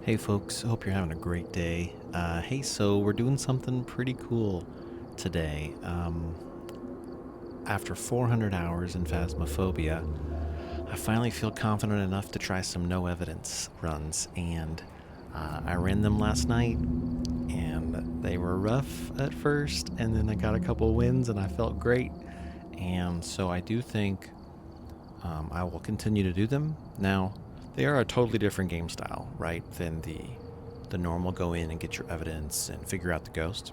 Hey folks, hope you're having a great day. Hey, so we're doing something pretty cool today. After 400 hours in Phasmophobia, I finally feel confident enough to try some no evidence runs, and I ran them last night, and they were rough at first, and then I got a couple wins, and I felt great. And so I do think I will continue to do them. Now, they are a totally different game style, right, than the normal go in and get your evidence and figure out the ghost.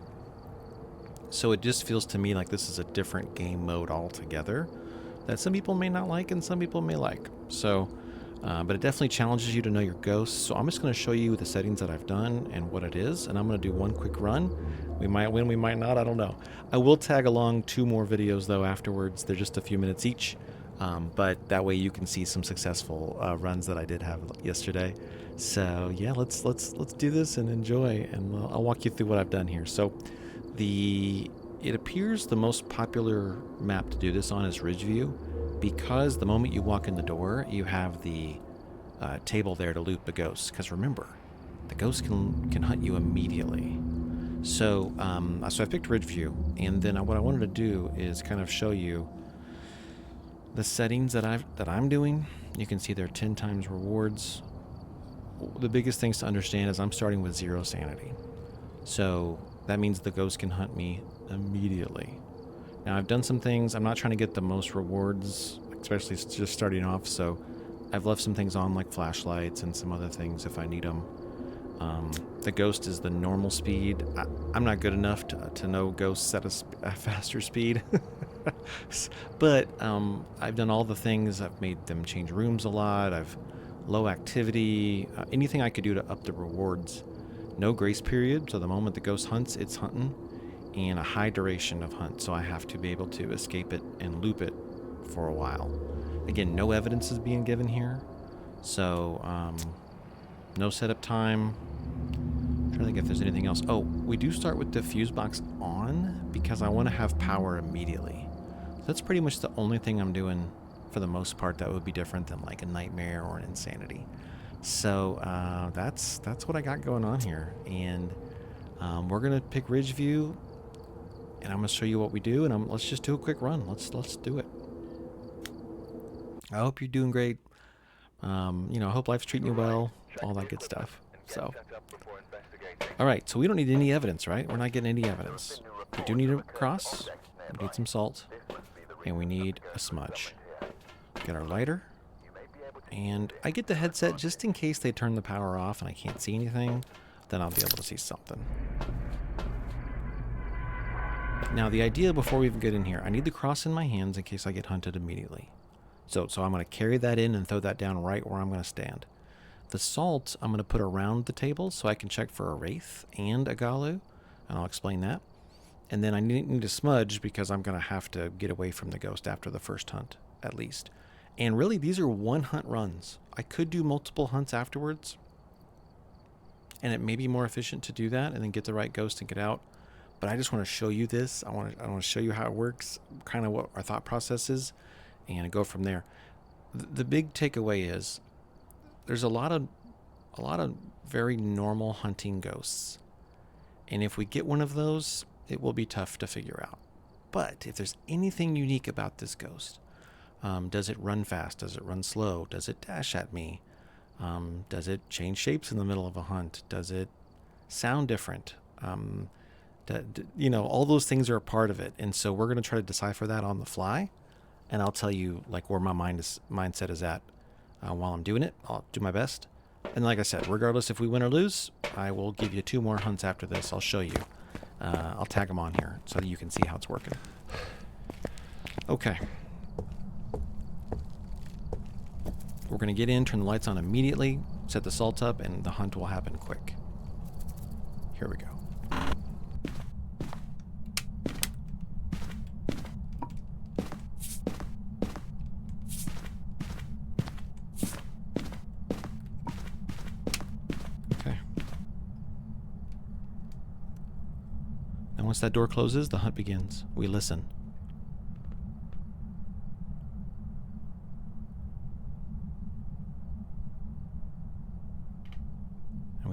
So it just feels to me like this is a different game mode altogether that some people may not like and some people may like. So, but it definitely challenges you to know your ghosts. So I'm just going to show you the settings that I've done and what it is, and I'm going to do one quick run. We might win, we might not, I don't know. I will tag along 2 more videos though afterwards. They're just a few minutes each. But that way you can see some successful runs that I did have yesterday. So yeah, let's do this and enjoy, and I'll walk you through what I've done here. So it appears the most popular map to do this on is Ridgeview, because the moment you walk in the door, you have the table there to loop a ghost. Because remember, the ghost can hunt you immediately. So so I picked Ridgeview, and then what I wanted to do is kind of show you the settings that I'm doing. You can see there are 10 times rewards. The biggest things to understand is I'm starting with 0 sanity. So that means the ghost can hunt me immediately. Now I've done some things. I'm not trying to get the most rewards, especially just starting off. So I've left some things on like flashlights and some other things if I need them. The ghost is the normal speed. I'm not good enough to know ghosts at a faster speed. But I've done all the things. I've made them change rooms a lot. I've low activity, anything I could do to up the rewards. No grace period, so the moment the ghost hunts, it's hunting, and a high duration of hunt, so I have to be able to escape it and loop it for a while. Again, no evidence is being given here, so no setup time. I'm trying to think if there's anything else. Oh, we do start with the fuse box on because I want to have power immediately. That's pretty much the only thing I'm doing for the most part that would be different than like a nightmare or an insanity. So that's what I got going on here, and we're gonna pick Ridgeview, and I'm gonna show you what we do, and let's just do a quick run. Let's do it. I hope you're doing great. I hope life's treating you well, all that good stuff. So, all right. So we don't need any evidence, right? We're not getting any evidence. We do need a cross. We need some salt, and we need a smudge. Get our lighter. And I get the headset just in case they turn the power off and I can't see anything, then I'll be able to see something. Now the idea before we even get in here, I need the cross in my hands in case I get hunted immediately. So I'm going to carry that in and throw that down right where I'm going to stand. The salt I'm going to put around the table so I can check for a wraith and a galu, and I'll explain that. And then I need a smudge because I'm going to have to get away from the ghost after the first hunt, at least. And really, these are 1 hunt runs. I could do multiple hunts afterwards, and it may be more efficient to do that and then get the right ghost and get out. But I just want to show you this. I want to show you how it works, kind of what our thought process is, and go from there. The big takeaway is there's a lot of very normal hunting ghosts, and if we get one of those, it will be tough to figure out. But if there's anything unique about this ghost, does it run fast? Does it run slow? Does it dash at me? Does it change shapes in the middle of a hunt? Does it sound different? All those things are a part of it. And so we're going to try to decipher that on the fly. And I'll tell you like where my mindset is at while I'm doing it. I'll do my best. And like I said, regardless if we win or lose, I will give you 2 more hunts after this. I'll show you. I'll tag them on here so that you can see how it's working. Okay. We're going to get in, turn the lights on immediately, set the salt up, and the hunt will happen quick. Here we go. Okay. And once that door closes, the hunt begins. We listen.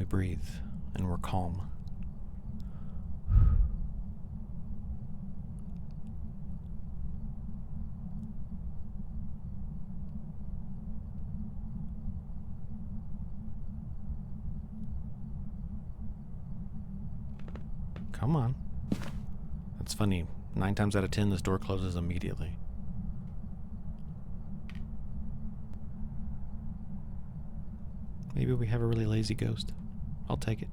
we breathe and we're calm. Come on. That's funny. 9 times out of 10, this door closes immediately. Maybe we have a really lazy ghost. I'll take it.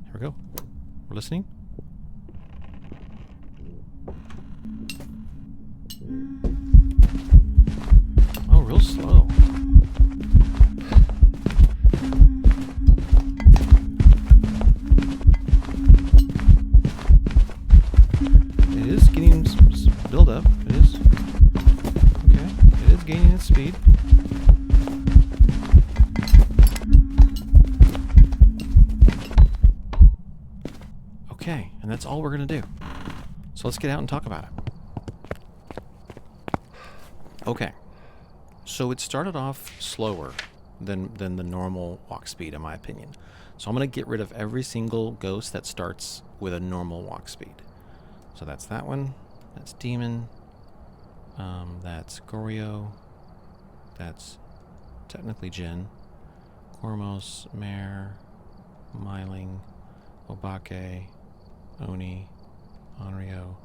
Here we go. We're listening. Oh, real slow. It is getting build up. It is. Okay. It is gaining its speed. Okay, and that's all we're going to do. So let's get out and talk about it. Okay. So it started off slower than the normal walk speed, in my opinion. So I'm going to get rid of every single ghost that starts with a normal walk speed. So that's that one. That's Demon. That's Goryo. That's technically Jin. Kormos, Mare, Myling, Obake, Oni, Onryo,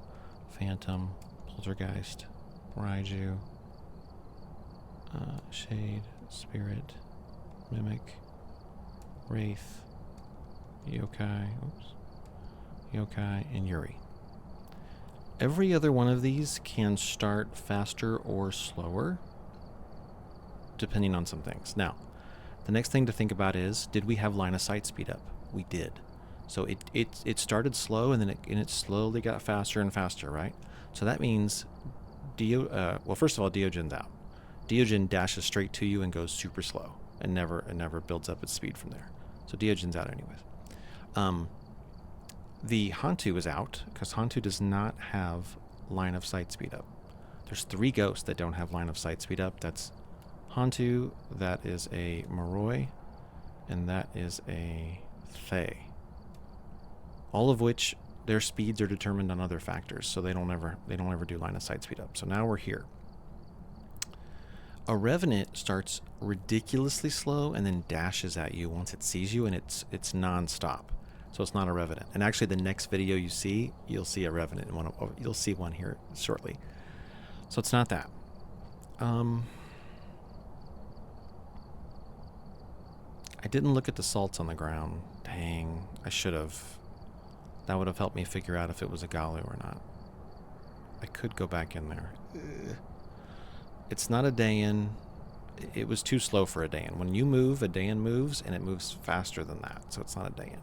Phantom, Poltergeist, Raiju, Shade, Spirit, Mimic, Wraith, Yokai, and Yuri. Every other one of these can start faster or slower, depending on some things. Now, the next thing to think about is, did we have line of sight speed up? We did. So it started slow, and then it slowly got faster and faster, right? So that means, well, first of all, Deogen's out. Deogen dashes straight to you and goes super slow, and never builds up its speed from there. So Deogen's out anyways. The Hantu is out, because Hantu does not have line of sight speed up. There's 3 ghosts that don't have line of sight speed up. That's Hantu, that is a Moroi, and that is a Fae. All of which their speeds are determined on other factors, so they don't ever do line of sight speed up. So now we're here. A Revenant starts ridiculously slow and then dashes at you once it sees you, and it's non-stop. So it's not a Revenant. And actually, the next video you'll see a Revenant. You'll see one here shortly. So it's not that. I didn't look at the salts on the ground. Dang, I should have. That would have helped me figure out if it was a Galu or not. I could go back in there. It's not a Dayan. It was too slow for a Dayan. When you move, a Dayan moves, and it moves faster than that, so it's not a Dayan.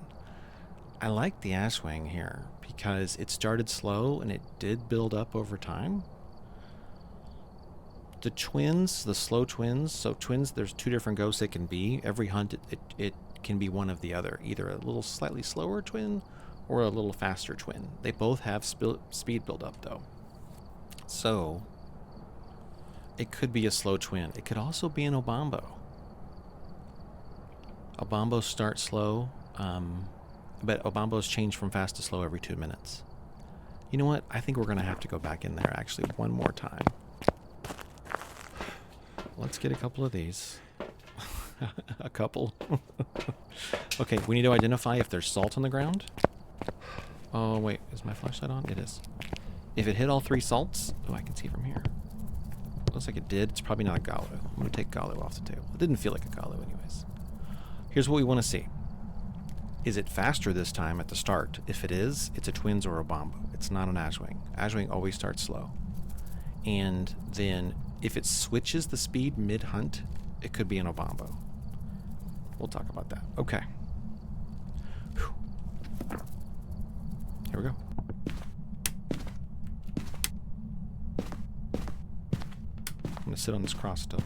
I like the Ashwing here because it started slow and it did build up over time. The twins, the slow twins, so twins, there's 2 different ghosts it can be. Every hunt, it can be one of the other, either a little slightly slower twin or a little faster twin. They both have speed build up though. So it could be a slow twin. It could also be an Obambo. Obambos start slow, but Obambos change from fast to slow every 2 minutes. You know what? I think we're going to have to go back in there actually one more time. Let's get a couple of these. A couple. Okay, we need to identify if there's salt on the ground. Oh, wait. Is my flashlight on? It is. If it hit all 3 salts... Oh, I can see from here. Looks like it did. It's probably not a Galu. I'm going to take Galu off the table. It didn't feel like a Galu anyways. Here's what we want to see. Is it faster this time at the start? If it is, it's a Twins or a Bombo. It's not an Ashwing. Ashwing always starts slow. And then if it switches the speed mid-hunt, it could be an Obambo. We'll talk about that. Okay. Whew. Here we go. I'm going to sit on this cross still.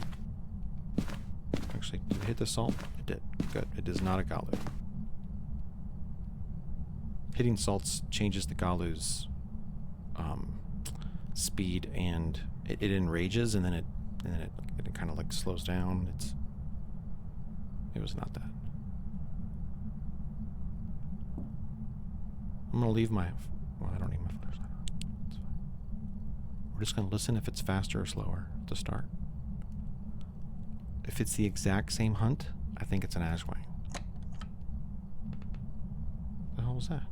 Actually, did it hit the salt? It did. Good. It is not a Galu. hitting salts changes the Galu's speed, and it enrages, and then it kind of like slows down. It was not that. I'm gonna leave my. Well, I don't need my flashlight. It's fine. We're just gonna listen if it's faster or slower to start. If it's the exact same hunt, I think it's an Ashwang. What the hell was that?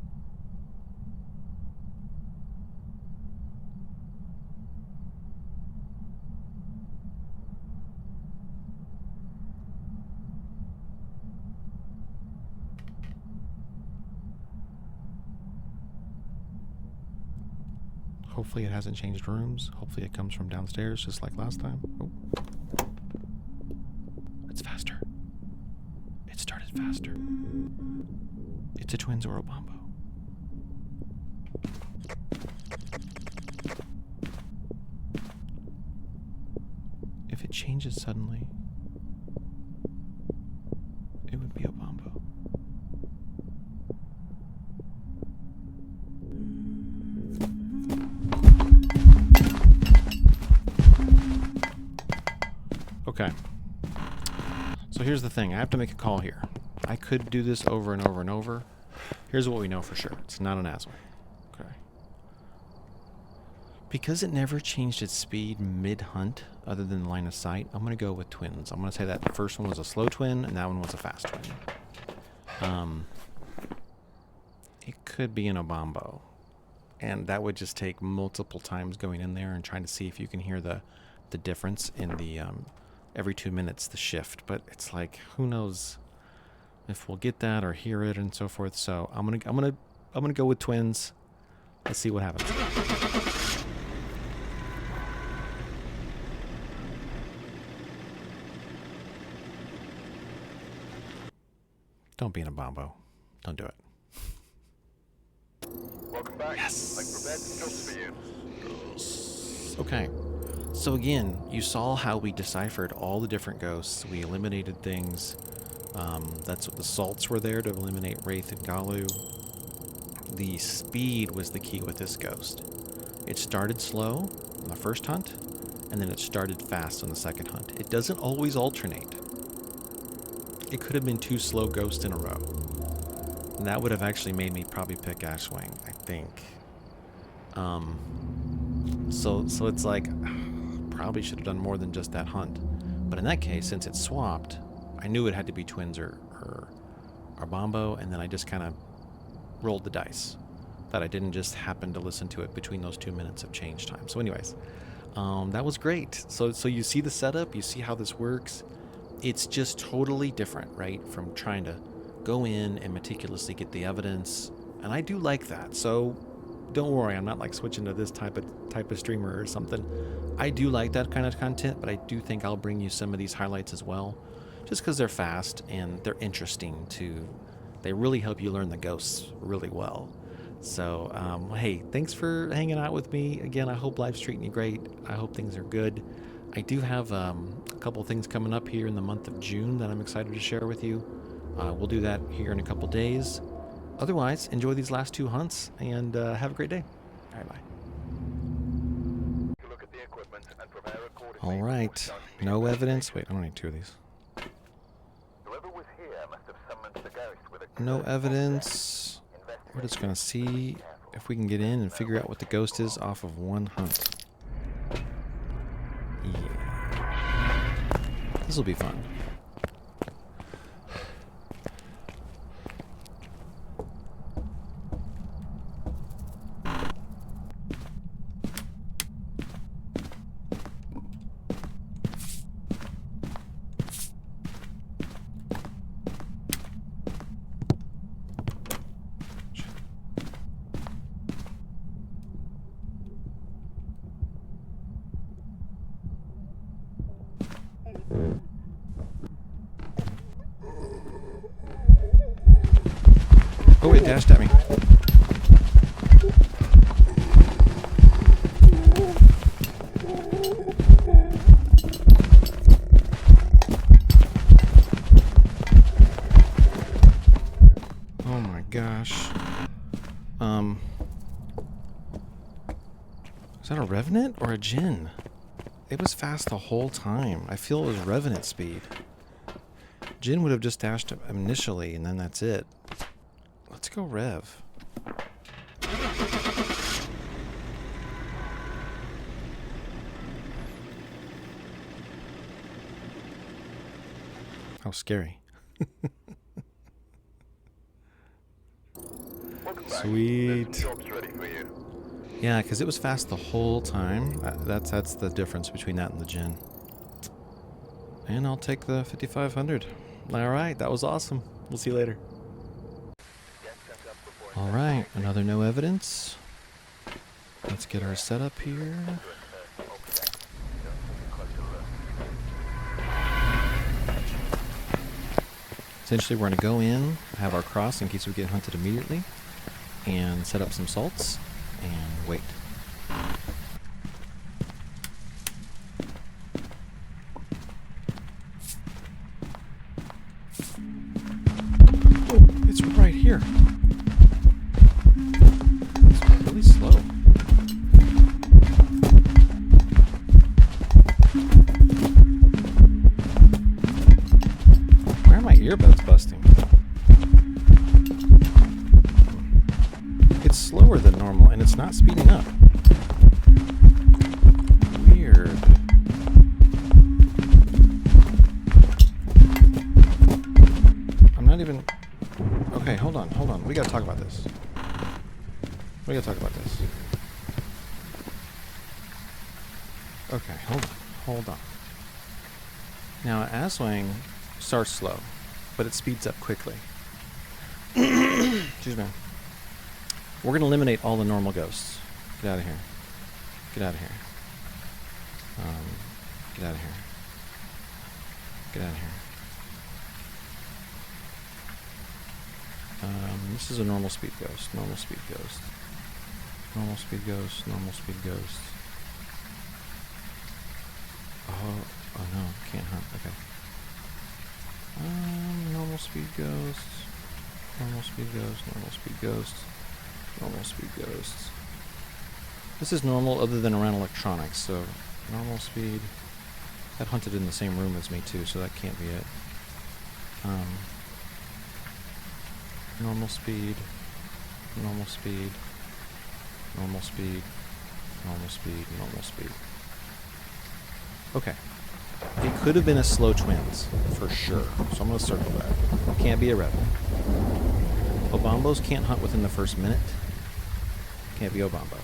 Hopefully it hasn't changed rooms. Hopefully it comes from downstairs just like last time. Oh. It's faster. It started faster. It's a twins or a bombo. If it changes suddenly, it would be a bombo. Okay. So here's the thing. I have to make a call here. I could do this over and over and over. Here's what we know for sure. It's not an Aswang. Okay. Because it never changed its speed mid-hunt, other than line of sight, I'm going to go with twins. I'm going to say that the first one was a slow twin, and that one was a fast twin. It could be an Obambo. And that would just take multiple times going in there and trying to see if you can hear the difference in the every 2 minutes the shift. But it's like, who knows if we'll get that or hear it and so forth. So I'm gonna go with twins. Let's see what happens. Don't be in a bombo. Don't do it. Welcome back. Yes. Like prepared just for you. Okay. So again, you saw how we deciphered all the different ghosts. We eliminated things. That's what the salts were there to eliminate Wraith and Galu. The speed was the key with this ghost. It started slow on the first hunt, and then it started fast on the second hunt. It doesn't always alternate. It could have been 2 slow ghosts in a row. And that would have actually made me probably pick Ashwang, I think. So it's like, probably should have done more than just that hunt. But in that case, since it swapped, I knew it had to be twins or bombo, and then I just kind of rolled the dice. That I didn't just happen to listen to it between those 2 minutes of change time. So anyways, that was great. So you see the setup, you see how this works. It's just totally different, right? From trying to go in and meticulously get the evidence. And I do like that. So don't worry, I'm not like switching to this type of streamer or something. I do like that kind of content, but I do think I'll bring you some of these highlights as well. Just because they're fast and they're interesting too. They really help you learn the ghosts really well. So, hey, thanks for hanging out with me. Again, I hope life's treating you great. I hope things are good. I do have a couple things coming up here in the month of June that I'm excited to share with you. We'll do that here in a couple days. Otherwise, enjoy these last 2 hunts and have a great day. All right, bye. All right, no evidence. Wait, I don't need 2 of these. No evidence. We're just gonna see if we can get in and figure out what the ghost is off of 1 hunt. Yeah. This will be fun. Oh, it dashed at me. Oh my gosh. Is that a Revenant or a Djinn? It was fast the whole time. I feel it was Revenant speed. Djinn would have just dashed initially, and then that's it. Let's go Rev. How scary. Sweet. Yeah, because it was fast the whole time. That's the difference between that and the Djinn. And I'll take the 5500. Alright, that was awesome. We'll see you later. Alright, another no evidence. Let's get our setup here. Essentially, we're going to go in, have our cross in case we get hunted immediately, and set up some salts, and wait. Oh, it's right here. It's really slow. Why are my earbuds busting? It's slower than normal, and it's not speeding up. Weird. I'm not even... Okay, hold on. We gotta talk about this. Okay, hold on. Now, Aswang starts slow, but it speeds up quickly. Excuse me. We're going to eliminate all the normal ghosts. Get out of here. Get out of here. Get out of here. Get out of here. This is a normal speed ghost. Normal speed ghost. Normal speed ghost. Normal speed ghost. Oh no, can't hunt. Okay. Normal speed ghost. Normal speed ghost. Normal speed ghost. Normal speed ghosts. This is normal other than around electronics, so normal speed. That hunted in the same room as me too, so that can't be it. Normal speed. Normal speed. Normal speed. Normal speed. Normal speed. Okay. It could have been a slow twins, for sure. So I'm going to circle that. Can't be a rebel. Obombos can't hunt within the first minute. Can't be Obombo.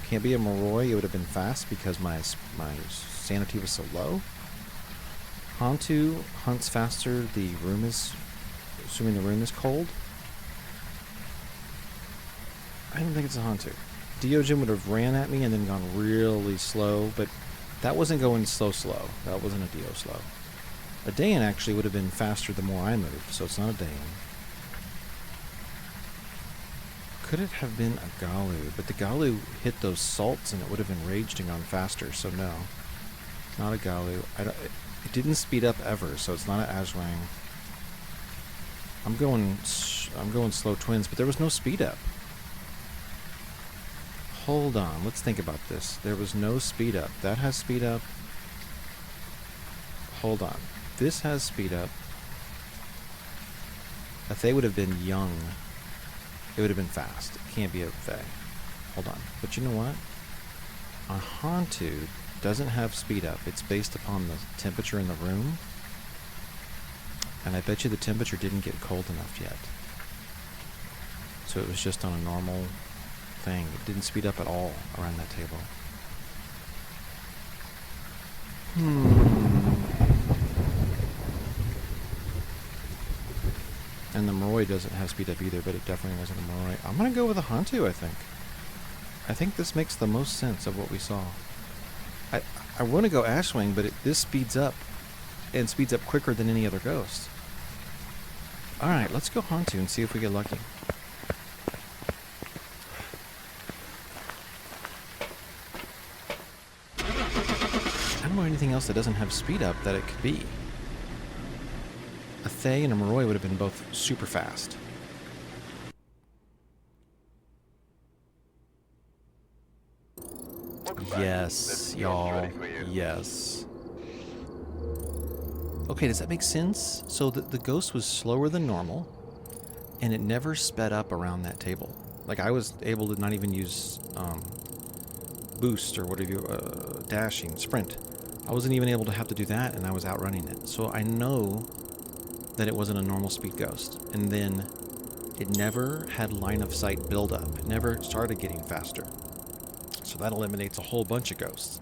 Can't be a Moroi. It would have been fast because my sanity was so low. Hantu hunts faster. Assuming the room is cold. I don't think it's a Hantu. Deojin would have ran at me and then gone really slow, but that wasn't going slow. That wasn't a Dio slow. A Dayan actually would have been faster the more I moved, so it's not a Dayan. Could it have been a Galu? But the Galu hit those salts and it would have enraged and gone faster, so no. Not a Galu. It didn't speed up ever, so it's not an Aswang. I'm going slow twins, but there was no speed up. Hold on, let's think about this. There was no speed up. That has speed up. Hold on. This has speed up. If they would have been young, it would have been fast. It can't be a Fae. Hold on. But you know what? A Hantu doesn't have speed up. It's based upon the temperature in the room. And I bet you the temperature didn't get cold enough yet. So it was just on a normal thing. It didn't speed up at all around that table. And the Moroi doesn't have speed up either, but it definitely wasn't a Moroi. I'm going to go with a Hantu, I think. I think this makes the most sense of what we saw. I want to go Ashwing, but this speeds up, and speeds up quicker than any other ghost. Alright, let's go Hantu and see if we get lucky. I don't know anything else that doesn't have speed up that it could be. A Thay and a Moroi would have been both super fast. Yes, y'all. Yes. Okay, does that make sense? So the ghost was slower than normal, and it never sped up around that table. Like, I was able to not even use boost or whatever you, dashing, sprint. I wasn't even able to have to do that, and I was outrunning it. So I know that it wasn't a normal speed ghost. And then it never had line of sight build up. It never started getting faster. So that eliminates a whole bunch of ghosts.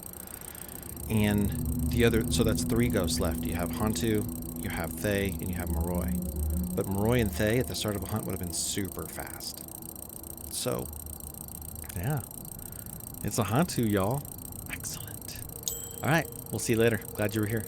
And the other, so that's 3 ghosts left. You have Hantu, you have Thay, and you have Moroi. But Moroi and Thay at the start of a hunt would have been super fast. So, yeah. It's a Hantu, y'all. Excellent. All right, we'll see you later. Glad you were here.